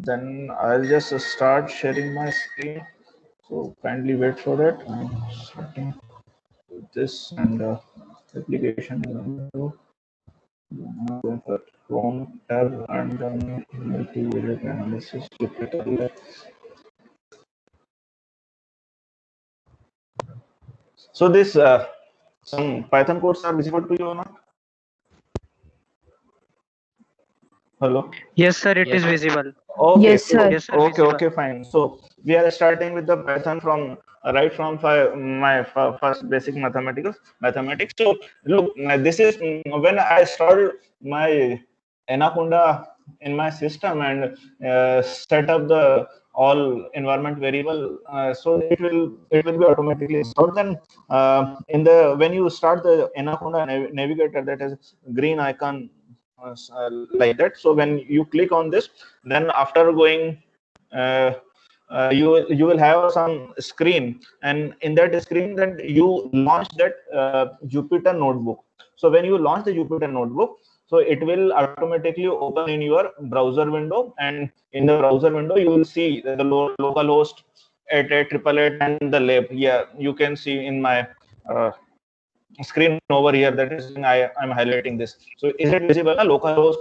Then I'll just start sharing my screen. So kindly wait for that. I'm starting with this and application is window. I'm going for Chrome tab and then multivariate analysis Jupyter. So this some Python codes are visible to you or not? Hello. Yes, sir, it Yes, is visible. Okay, Yes, so sir. Yes, sir, okay, visible. okay, fine. So we are starting with the Python from right from my first basic mathematics. So look, this is when I started my Anaconda in my system and set up the all environment variable. So it will be automatically installed. Then in the when you start the Anaconda navigator, that is green icon like that. So when you click on this, then after going uh, you will have some screen, and in that screen then you launch that Jupyter notebook. So when you launch the Jupyter notebook, so it will automatically open in your browser window, and in the browser window you will see the local host at 888 and the lab. Yeah, you can see in my uh, screen over here that is I'm highlighting this. So is it visible? Localhost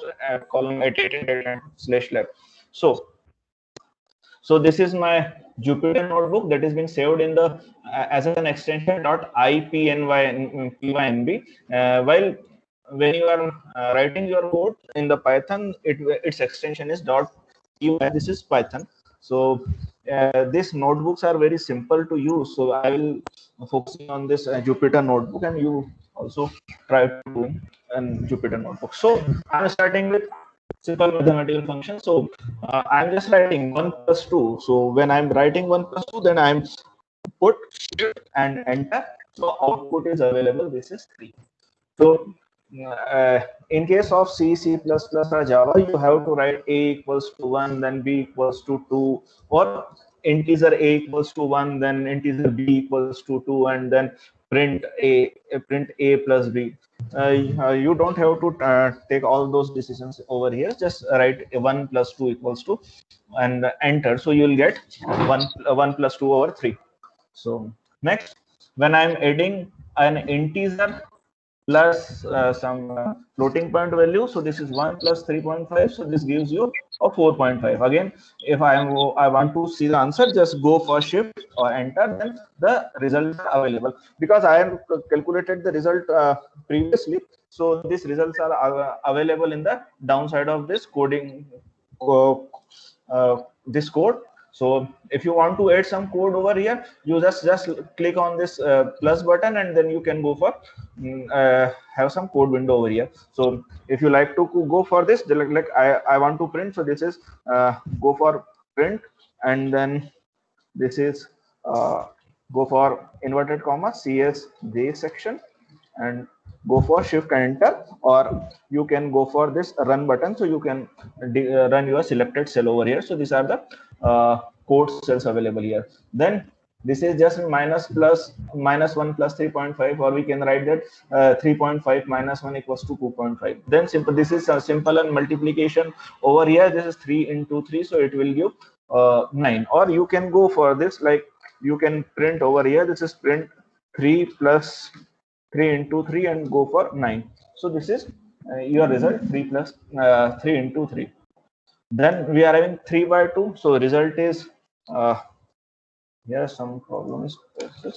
column 888 and slash lab. So this is my Jupyter notebook that is being saved in the as an extension .ipynb. While when you are writing your code in the Python, its extension is .py. This is Python. So these notebooks are very simple to use. So I will focusing on this Jupyter notebook, and you also try to do in Jupyter notebook. So I'm starting with simple mathematical function. So I'm just writing 1 plus 2. So when I'm writing 1 plus 2, then I'm put shift and enter. So output is available. This is 3. So in case of C, C++, or Java, you have to write A equals to 1, then B equals to 2, or integer A equals to 1, then integer B equals to 2, and then print A plus B. You don't have to take all those decisions over here. Just write 1 plus 2 equals to and enter. So you'll get 1 plus 2 over 3. So next, when I'm adding an integer plus some floating point value, so this is 1 plus 3.5, so this gives you a 4.5. Again, if I want to see the answer, just go for shift or enter, then the results are available. Because I have calculated the result previously, so these results are available in the downside of this coding uh, this code. So if you want to add some code over here, you just click on this plus button, and then you can go for have some code window over here. So if you like to go for this, like I want to print, so this is go for print, and then this is go for inverted comma CSJ section, and go for shift and enter, or you can go for this run button, so you can run your selected cell over here. So these are the code cells available here. Then this is just minus 1 plus 3.5, or we can write that 3.5 minus 1 equals to 2.5. Then simple, this is a simple and multiplication over here. This is 3 into 3, so it will give 9. Or you can go for this, like you can print over here, this is print 3 plus 3 into 3 and go for 9. So this is your result, 3 plus 3 into 3. Then we are having 3 by 2. So result is here some problem is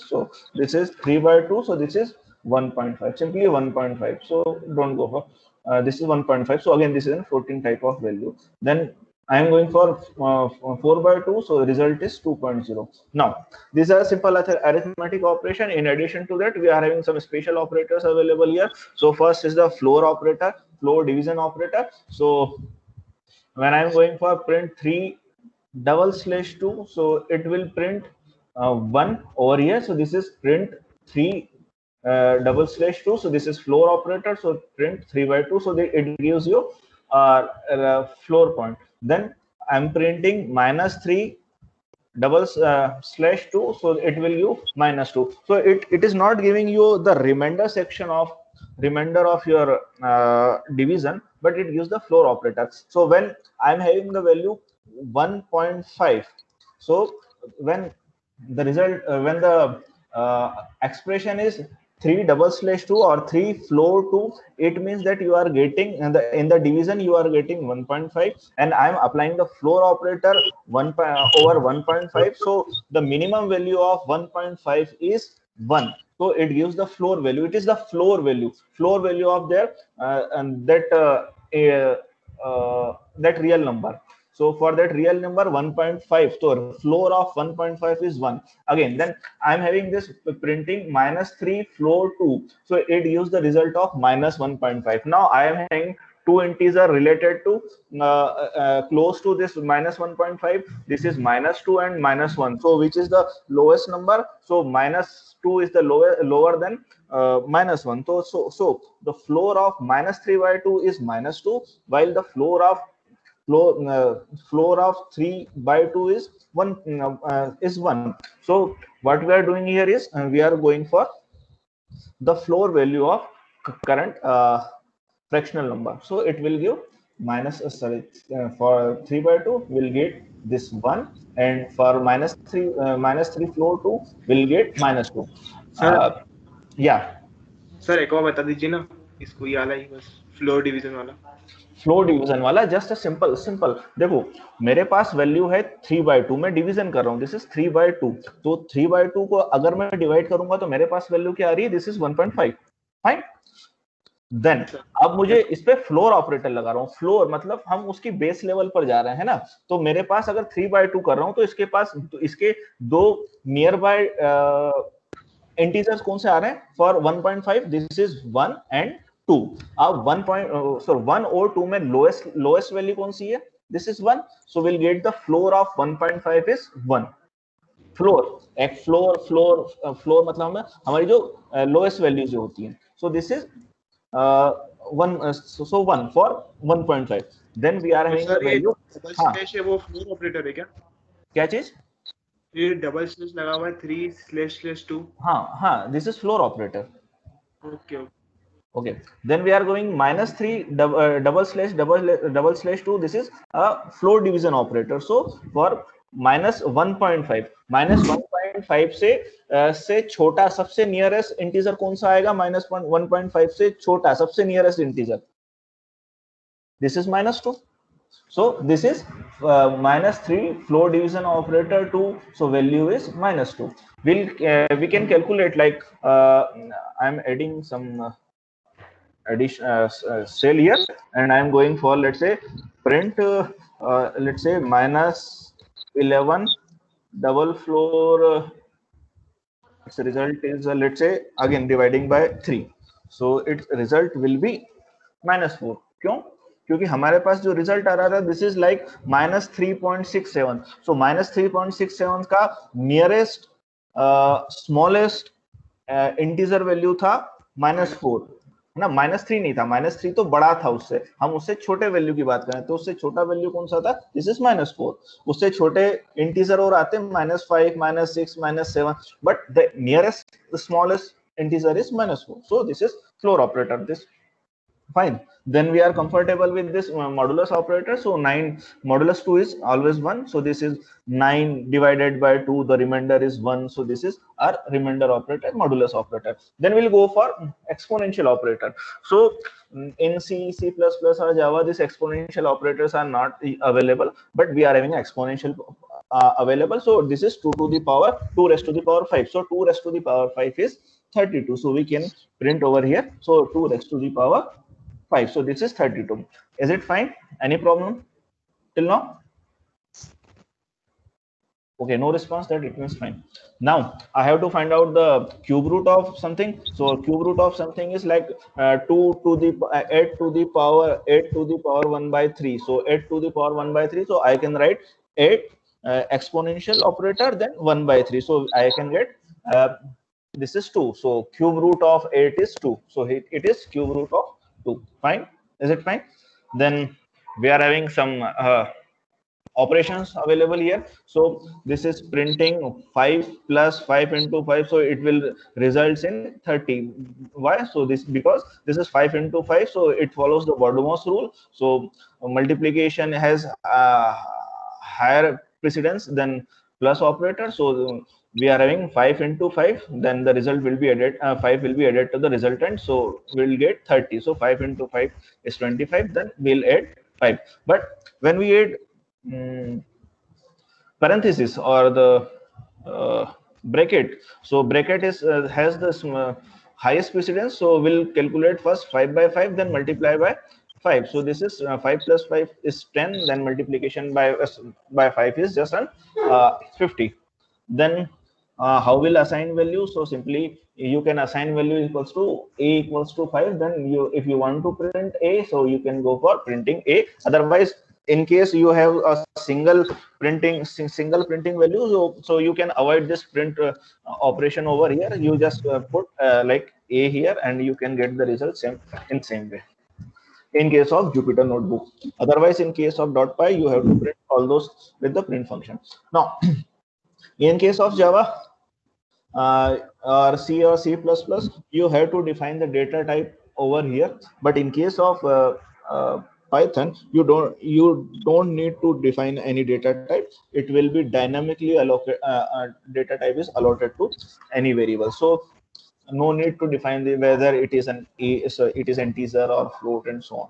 so this is 3 by 2. So this is 1.5, simply 1.5. So don't go for this is 1.5. So again, this is a 14 type of value. Then I am going for 4 by 2. So the result is 2.0. Now, these are simple arithmetic operation. In addition to that, we are having some special operators available here. So first is the floor operator, floor division operator. So when I'm going for print 3 double slash 2, so it will print 1 over here. So this is print 3 double slash 2. So this is floor operator. So print 3 by 2. So it gives you floor point. Then I'm printing minus 3 double slash 2. So it will give minus 2. So it is not giving you the remainder section of remainder of your division, but it gives the floor operator. So when I'm having the value 1.5. So when the result, when the expression is 3/2 or 3 floor 2, it means that you are getting in the division you are getting 1.5, and I am applying the floor operator over 1.5. So the minimum value of 1.5 is 1. So it gives the floor value. It is the floor value of their and that real number. So for that real number 1.5, so floor of 1.5 is 1. Again, then I'm having this printing -3 floor 2. So it gives the result of -1.5. Now I am having two integer related to close to this -1.5. This is -2 and -1. So which is the lowest number? So -2 is the lower than -1. So the floor of -3/2 is -2, while the floor of 3/2 is 1. So what we are doing here is we are going for the floor value of current fractional number. So it will give for 3/2 we'll get this 1, and for -3 floor 2 we'll get -2. Sir Yeah. Sir एक और बता दीजिए ना, इसको ये वाला ही बस floor division वाला। फ्लो डिवीजन वाला जस्ट सिंपल देखो, मेरे पास वैल्यू है 3/2, मैं डिवीजन कर रहा हूँ, दिस इज 3/2। तो 3/2 को अगर मैं डिवाइड करूंगा तो मेरे पास वैल्यू क्या आ रही है? This is 1.5। फाइन। देन अब मुझे इस पे फ्लोर ऑपरेटर लगा रहा हूँ। फ्लोर मतलब हम उसकी बेस लेवल पर जा रहे हैं ना। तो मेरे पास अगर 3/2 कर रहा हूँ तो इसके दो नियर बाय इंटीजर्स कौन से आ रहे हैं? For 1.5 this is 1 and 2। अब 1 और 2 में लोएस्ट वैल्यू कौन सी है? This is 1। So will get the floor of 1.5 is 1। Floor मतलब हमारी जो लोएस्ट वैल्यू जो होती है। So this is 1 for 1.5। Then we are having the value. Double slash है वो फ्लोर ऑपरेटर है क्या? क्या चीज? ये डबल स्लैश लगा हुआ है 3/2। हाँ, this is floor operator. Okay Okay, then we are going -3 double slash 2. This is a floor division operator. So for -1.5, -1.5 से छोटा सबसे नियरेस्ट इंटीजर कौन सा आएगा? -1.5 से छोटा सबसे nearest integer, this is -2. So this is -3 floor division operator 2. So value is -2. We can calculate like I'm adding some addition cell here, and I am going for, let's say, print let's say -11 double floor. Its result is let's say again dividing by 3. So its result will be -4. क्यों? क्योंकि हमारे पास जो result आ रहा था this is like -3.67। सो -3.67 का nearest smallest integer value था -4, है ना। -3 नहीं था, -3 तो बड़ा था उससे, हम उससे छोटे वैल्यू की बात करें तो उससे छोटा वैल्यू कौन सा था? This is -4। उससे छोटे इंटीजर और आते हैं -5, -6, -7, but the nearest smallest integer is -4. So this is floor operator. This fine. Then we are comfortable with this modulus operator. So 9 modulus 2 is always 1. So this is 9 divided by 2. The remainder is 1. So this is our remainder operator, modulus operator. Then we'll go for exponential operator. So in C, C++ or Java, these exponential operators are not available, but we are having exponential available. So this is 2 to the power 2 raised to the power 5. So 2 raised to the power 5 is 32. So we can print over here. So 2 raised to the power 5. So this is 32. Is it fine? Any problem till now? Okay, no response. That it means fine. Now I have to find out the cube root of something. So cube root of something is like 2 to the 8 to the power 1/3. So 8 to the power 1/3. So I can write 8 exponential operator, then 1/3. So I can get this is 2. So cube root of 8 is 2. So it is cube root of 2. Fine. Is it fine? Then we are having some operations available here. So this is printing 5 plus 5 into 5. So it will results in 30. Why? So this, because this is 5 into 5. So it follows the Bordomos rule. So multiplication has higher precedence than plus operator. So we are having 5 into 5, then the result will be added, 5 will be added to the resultant, so we'll get 30. So 5 into 5 is 25, then we'll add 5. But when we add parenthesis or the bracket, so bracket is has the highest precedence, so we'll calculate first 5 by 5, then multiply by 5. So this is 5 plus 5 is 10, then multiplication by 5 is just an 50. Then how will assign value? So simply you can assign value equals to a equals to 5. Then you, if you want to print a, so you can go for printing a. Otherwise, in case you have a single printing value, so you can avoid this print operation over here. You just put like a here, and you can get the result same way in case of Jupyter Notebook. Otherwise, in case of .py, you have to print all those with the print function. Now, in case of Java or C or C++, you have to define the data type over here. But in case of Python, you don't need to define any data type. It will be dynamically allocated. Data type is allotted to any variable. So no need to define whether it is it is integer or float and so on.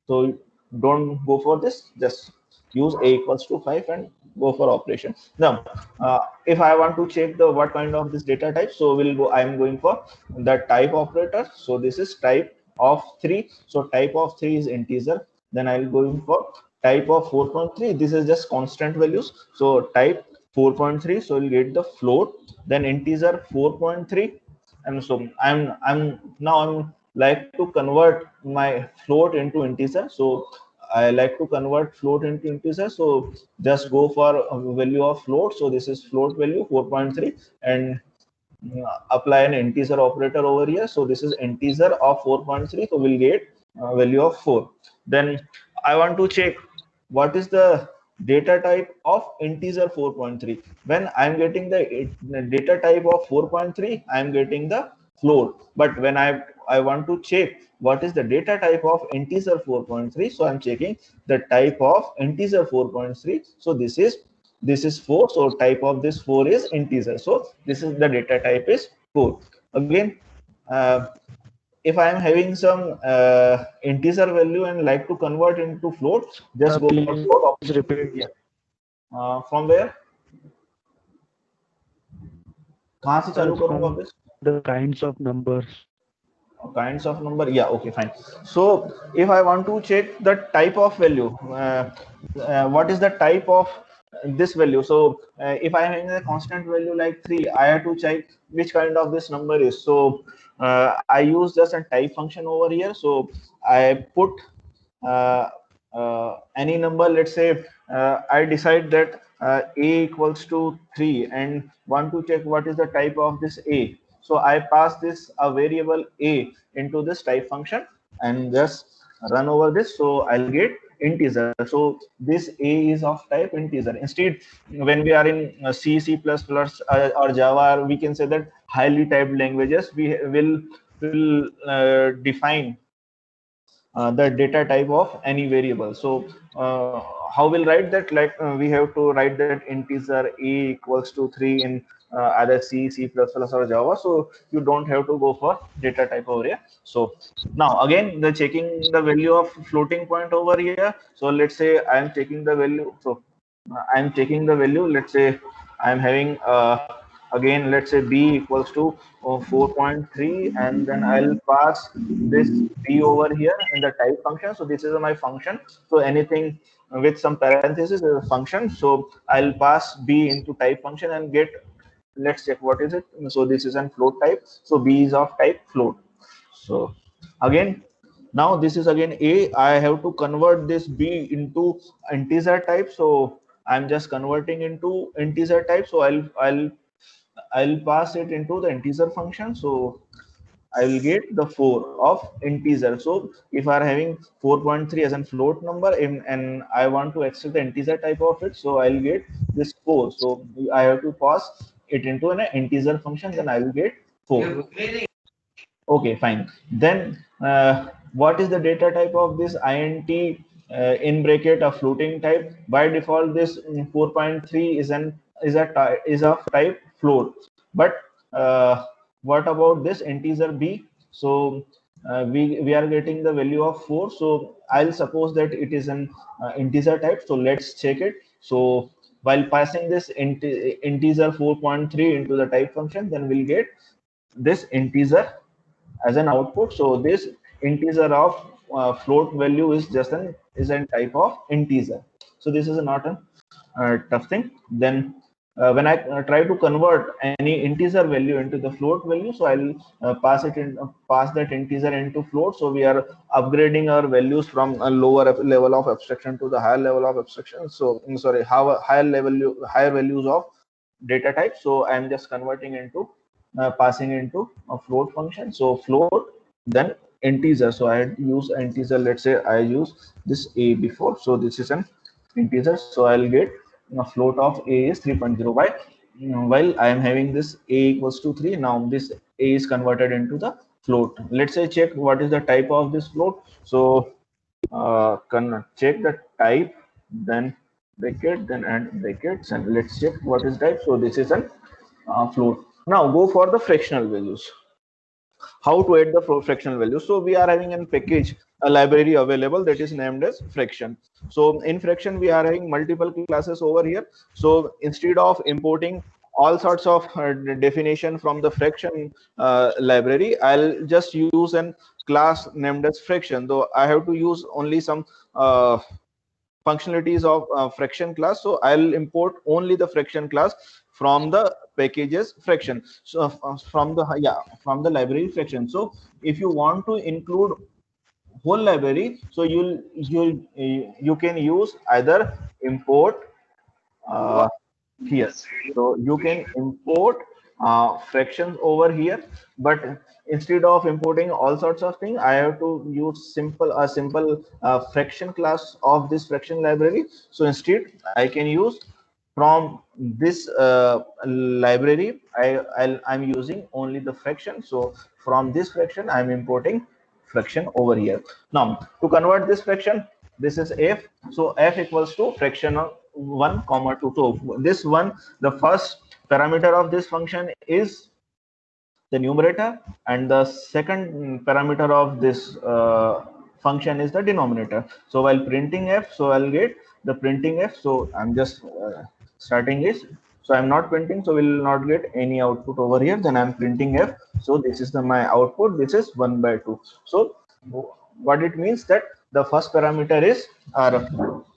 So don't go for this. Just use a equals to 5 and go for operation. Now, if I want to check the what kind of this data type, so we'll go. I'm going for the type operator. So this is type of 3. So type of 3 is integer. Then I'll go in for type of 4.3. This is just constant values. So type 4.3. So we'll get the float. Then integer 4.3. And so I'm like to convert my float into integer. So I like to convert float into integer. So just go for a value of float. So this is float value 4.3, and apply an integer operator over here. So this is integer of 4.3. So we'll get value of 4. Then I want to check what is the data type of integer 4.3. When I'm getting the data type of 4.3, I'm getting the float. But when I want to check what is the data type of integer 4.3, so I'm checking the type of integer 4.3. So this is 4. So type of this 4 is integer. So this is the data type is 4. Again, if I am having some integer value and like to convert into float, just go for float. Please repeat. Yeah. From where? कहाँ से चालू करूँ वापस? The kinds of numbers. Kinds of number, yeah, okay, fine. So if I want to check the type of value, what is the type of this value? So if I am having a constant value like 3, I have to check which kind of this number is. So I use just a type function over here. So I put any number. Let's say I decide that a equals to 3 and want to check what is the type of this a. So I pass this a variable a into this type function and just run over this. So I'll get integer. So this a is of type integer. Instead, when we are in C, C++ or Java, we can say that highly typed languages, we will define the data type of any variable. So how we'll write that? Like we have to write that integer a equals to 3 in either C, C++ or Java. So you don't have to go for data type over here. So now again, the checking the value of floating point over here. So let's say I am checking the value. So I'm checking the value. Let's say I'm having again, let's say b equals to 4.3, and then I'll pass this b over here in the type function. So this is my function. So anything with some parentheses is a function. So I'll pass b into type function and get, let's check what is it. So this is an float type. So b is of type float. So again, now this is again a. I have to convert this b into integer type. So I'm just converting into integer type. So I'll pass it into the integer function. So I will get the 4 of integer. So if I are having 4.3 as a float number and I want to extract the integer type of it, so I'll get this 4. So I have to pass it into an integer function, then I will get 4. Okay, fine. Then what is the data type of this int in bracket a floating type. By default, this 4.3 is of type float. But what about this integer b? So we are getting the value of 4. So I'll suppose that it is an integer type. So let's check it. So while passing this integer 4.3 into the type function, then we'll get this integer as an output. So this integer of float value is just an type of integer. So this is not a tough thing. Then when I try to convert any integer value into the float value, so I'll pass that integer into float. So we are upgrading our values from a lower level of abstraction to the higher level of abstraction. So sorry, higher values of data type. So I'm just converting into passing into a float function. So float, then integer. So I use integer. Let's say I use this a before. So this is an integer. So I'll get a float of a is 3.0. While I am having this a equals to 3, now this a is converted into the float. Let's say check what is the type of this float. So check the type, then bracket, then add brackets, and let's check what is type. So this is an float. Now go for the fractional values. How to add the fractional values? So we are having a package, a library available that is named as fraction. So in fraction we are having multiple classes over here. So instead of importing all sorts of definition from the fraction library, I'll just use an class named as fraction, though I have to use only some functionalities of fraction class. So I'll import only the fraction class from the packages fraction. So from the library fraction. So if you want to include whole library, so you can use either import here. So you can import fractions over here, but instead of importing all sorts of things, I have to use a simple fraction class of this fraction library. So instead, I can use from this library. I'm using only the fraction. So from this fraction, I'm importing fraction over here. Now to convert this fraction, this is f. So f equals to fraction of 1 comma 2. So this one, the first parameter of this function is the numerator, and the second parameter of this function is the denominator. So while printing f, so I'll get the printing f. So I'm just starting is, so I'm not printing, so we'll not get any output over here. Then I'm printing f. So this is my output. This is 1/2. So what it means that the first parameter is our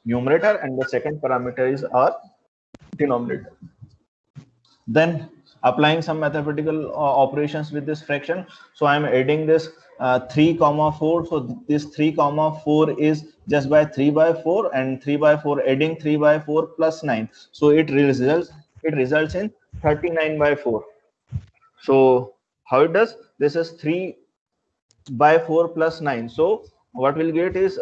numerator and the second parameter is our denominator. Then applying some mathematical operations with this fraction. So I'm adding this 3 comma 4. So this 3 comma 4 is just by 3/4, and 3/4 adding 3/4 plus 9. So it results in 39/4. So how it does? This is 3/4 plus 9. So what we'll get is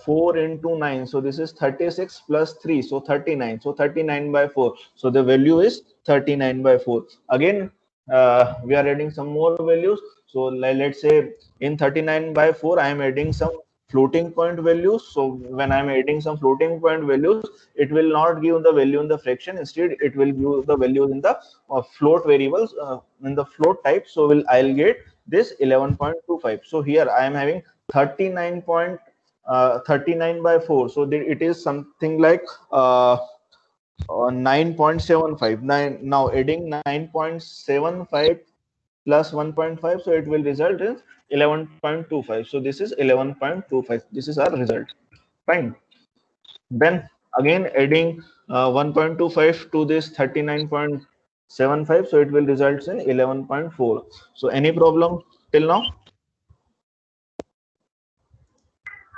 4 into 9. So this is 36 plus 3. So 39. So 39/4. So the value is 39/4. Again, we are adding some more values. So let's say in 39/4, I am adding some floating point values. So when I'm adding some floating point values, it will not give the value in the fraction. Instead, it will give the value in the float variables in the float type. So I'll get this 11.25. So here I am having 39/4. So it is something like 9.75. Now adding 9.75 plus 1.5, so it will result in 11.25. So this is 11.25. This is our result. Fine. Then again adding 1.25 to this 39.75, so it will result in 11.4. So any problem till now?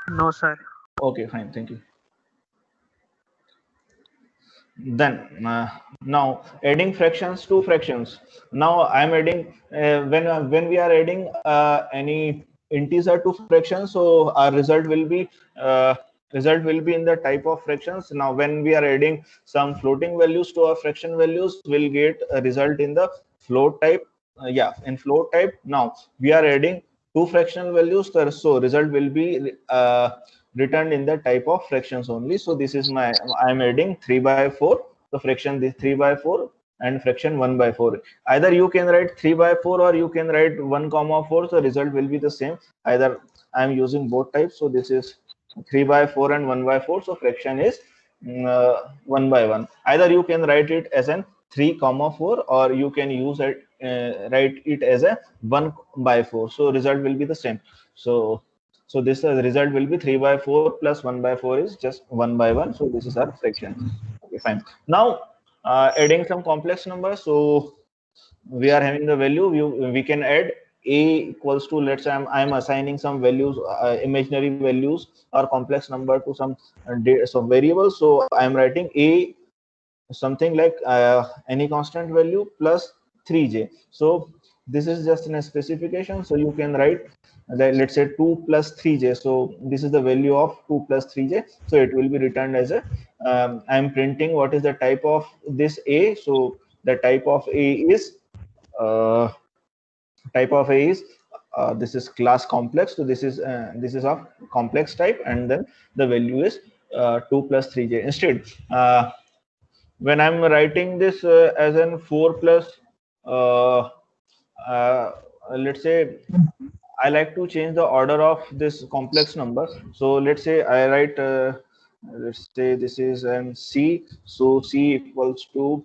No, sir. Okay, fine. Thank you. Then now adding fractions to fractions. Now I'm adding when we are adding any integer to fractions, so our result will be in the type of fractions. Now when we are adding some floating values to our fraction values, we'll get a result in the float type. In float type. Now we are adding two fractional values, so result will be returned in the type of fractions only. So this is my, I'm adding 3 by 4, the fraction this 3 by 4 and fraction 1 by 4. Either you can write 3 by 4 or you can write 1 comma 4, so result will be the same. Either I'm using both types, so this is 3 by 4 and 1 by 4, so fraction is 1 by 1. Either you can write it as an 3 comma 4 or you can use it write it as a 1 by 4, so result will be the same. So this result will be 3 by 4 plus 1 by 4 is just 1 by 1, so this is our fraction. Okay, fine. Now adding some complex numbers, so we are having the value, we can add a equals to, let's say I'm assigning some values, imaginary values or complex number to some some variables. So I'm writing a something like any constant value plus 3j. So this is just in a specification, so you can write that, let's say 2 plus 3j. So this is the value of 2 plus 3j, so it will be returned as a I'm printing what is the type of this a. So the type of a is this is class complex, so this is of complex type, and then the value is 2 plus 3j. Instead when I'm writing this as an 4 plus uh, uh, let's say I like to change the order of this complex number. So let's say I write let's say this is an c, so c equals to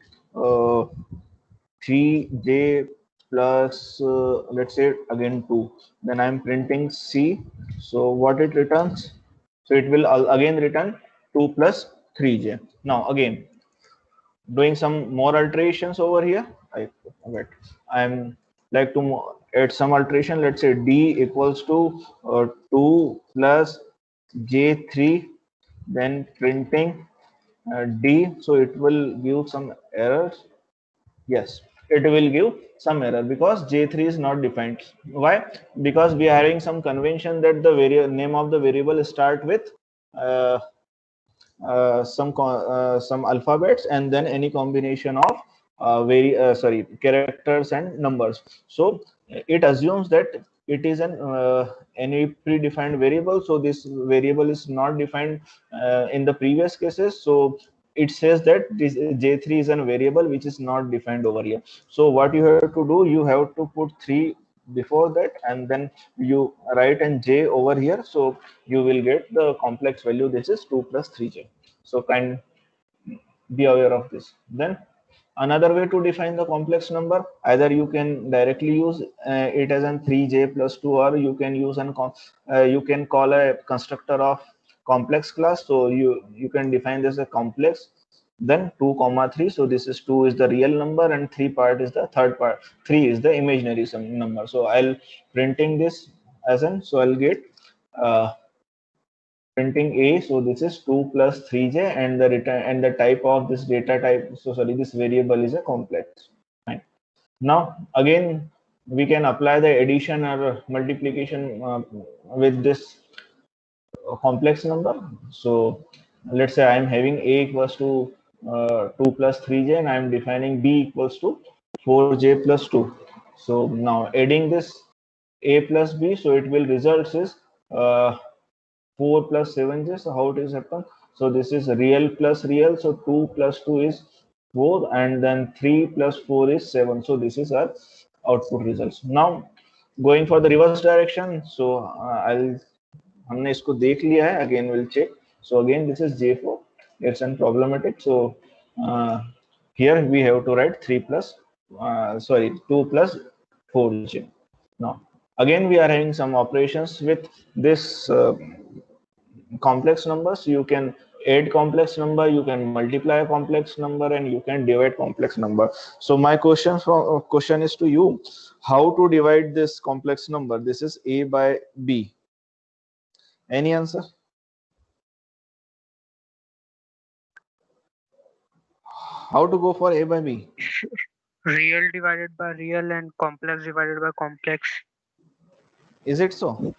3j plus let's say again 2, then I'm printing c. So what it returns, so it will again return 2 plus 3j. Now again doing some more alterations over here, I'm like to add some alteration. Let's say d equals to 2 plus j3, then printing d, so it will give some errors. Yes, it will give some error because j3 is not defined. Why? Because we are having some convention that the name of the variable start with uh, some alphabets and then any combination of characters and numbers. So it assumes that it is an any predefined variable, so this variable is not defined in the previous cases. So it says that this j3 is a variable which is not defined over here. So what you have to do, you have to put 3 before that and then you write an j over here, so you will get the complex value. This is 2 plus 3j. So kind be aware of this. Then another way to define the complex number, either you can directly use it as an 3j plus 2, or you can use an you can call a constructor of complex class. So you can define this as a complex, then 2 comma 3. So this is 2 is the real number and 3 part is the third part, 3 is the imaginary number. So I'll printing this as an, so I'll get printing a, so this is 2 plus 3j, and the return and the type of this data type, so sorry, this variable is a complex. Fine. Now again we can apply the addition or multiplication with this complex number. So let's say I'm having a equals to 2 plus 3j and I'm defining b equals to 4j plus 2. So now adding this a plus b, so it will result is 4 plus 7j. So how it is happen? So this is real plus real, so 2 plus 2 is 4 and then 3 plus 4 is 7. So this is our output results. Now going for the reverse direction, so I'll हमने इसको देख लिया है, again we'll check. So again this is j4, it's unproblematic. So here we have to write 3 plus 2 plus 4j. Now again we are having some operations with this complex numbers. You can add complex number, you can multiply a complex number, and you can divide complex number. So my question is to you, how to divide this complex number? This is a by b. Any answer? How to go for a by b? Real divided by real and complex divided by complex. Is it so?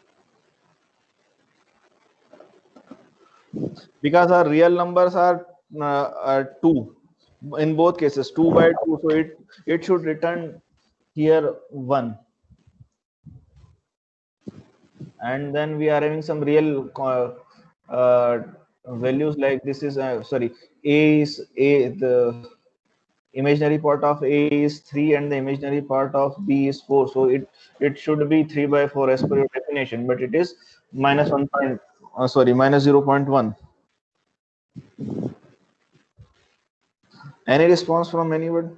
Because our real numbers are 2 in both cases, 2 by 2, so it should return here 1, and then we are having some real values like this is sorry, a is a, the imaginary part of a is 3 and the imaginary part of b is 4, so it should be 3 by 4 as per your definition, but it is minus 1 point sorry, minus 0.1. Any response from anyone?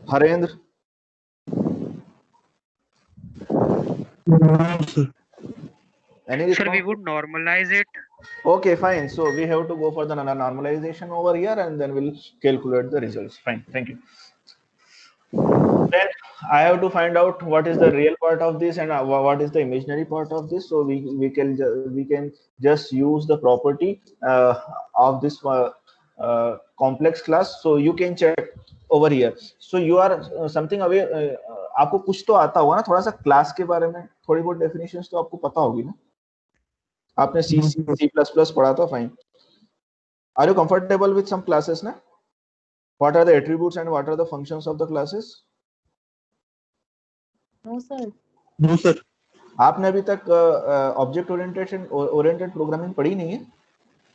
Harendra? No, sir. Any Sir, response? we would normalize it. Okay, fine. So we have to go for the normalization over here and then we'll calculate the results. Fine, thank you. Then I have to find out what is the real part of this and what is the imaginary part of this. So we can just use the property of this complex class. So you can check over here. So you are something aware. आपको कुछ तो आता होगा ना, थोड़ा सा class के बारे में थोड़ी बहुत डेफिनेशंस तो आपको पता होगी ना, आपने C++ पढ़ा था. Fine. Are you comfortable with some classes ना? What are the attributes and what are the functions of the classes? No, sir. No, sir. आपने अभी तक ऑब्जेक्ट ओरिएंटेड प्रोग्रामिंग पढ़ी नहीं है?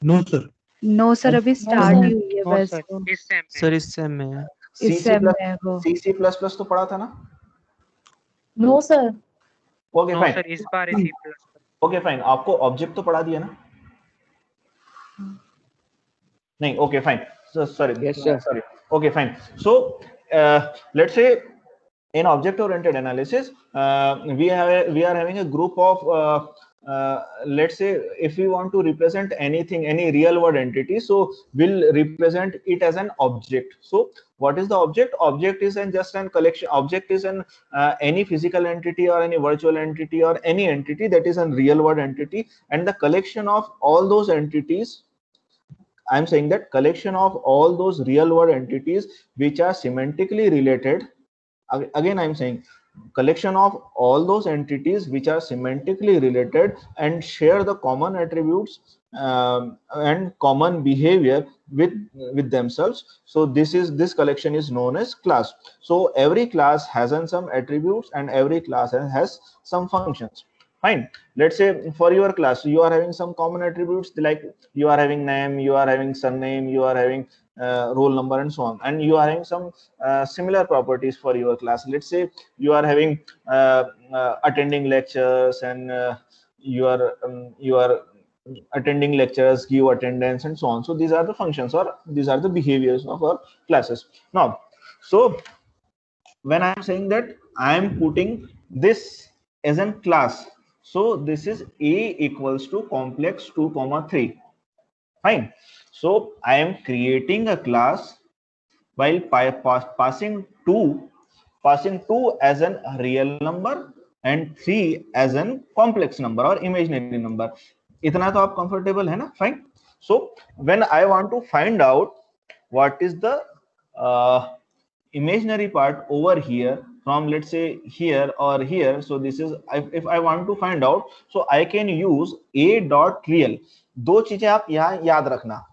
No, sir. No, sir. अभी स्टार्ट ही हुई है No, बस. sir. इस सेम में. सर इस सेम में है. इस सेम में है वो. C++ तो पढ़ा था ना? No, sir. Okay No, fine. sir. इस बार ही C++. Okay fine. आपको ऑब्जेक्ट तो पढ़ा दिया ना? नहीं. Okay fine. Sorry. Yes, sir. Sorry. Okay, fine. So let's say in object oriented analysis we are having a group of let's say if we want to represent anything, any real world entity, so we'll represent it as an object. So what is the object? Object is just an collection. Object is an any physical entity or any virtual entity or any entity that is a real world entity, and the collection of all those entities, I'm saying that collection of all those real world entities which are semantically related. Again, I'm saying collection of all those entities which are semantically related and share the common attributes and common behavior with themselves. So this collection is known as class. So every class has some attributes and every class has some functions. Fine. Let's say for your class you are having some common attributes like you are having name, you are having surname, you are having roll number and so on, and you are having some similar properties for your class. Let's say you are having attending lectures and you are attending lectures, give attendance and so on. So these are the functions or these are the behaviors of our classes. Now, so when I am saying that I am putting this as a class, so this is A equals to complex 2, 3. Fine. So I am creating a class while passing 2 as a real number and 3 as a complex number or imaginary number. इतना तो आप comfortable है ना? Fine. So when I want to find out what is the imaginary part over here from, let's say, here or here, so this is if I want to find out, so I can use a dot real. दो चीजें आप यहाँ याद रखना.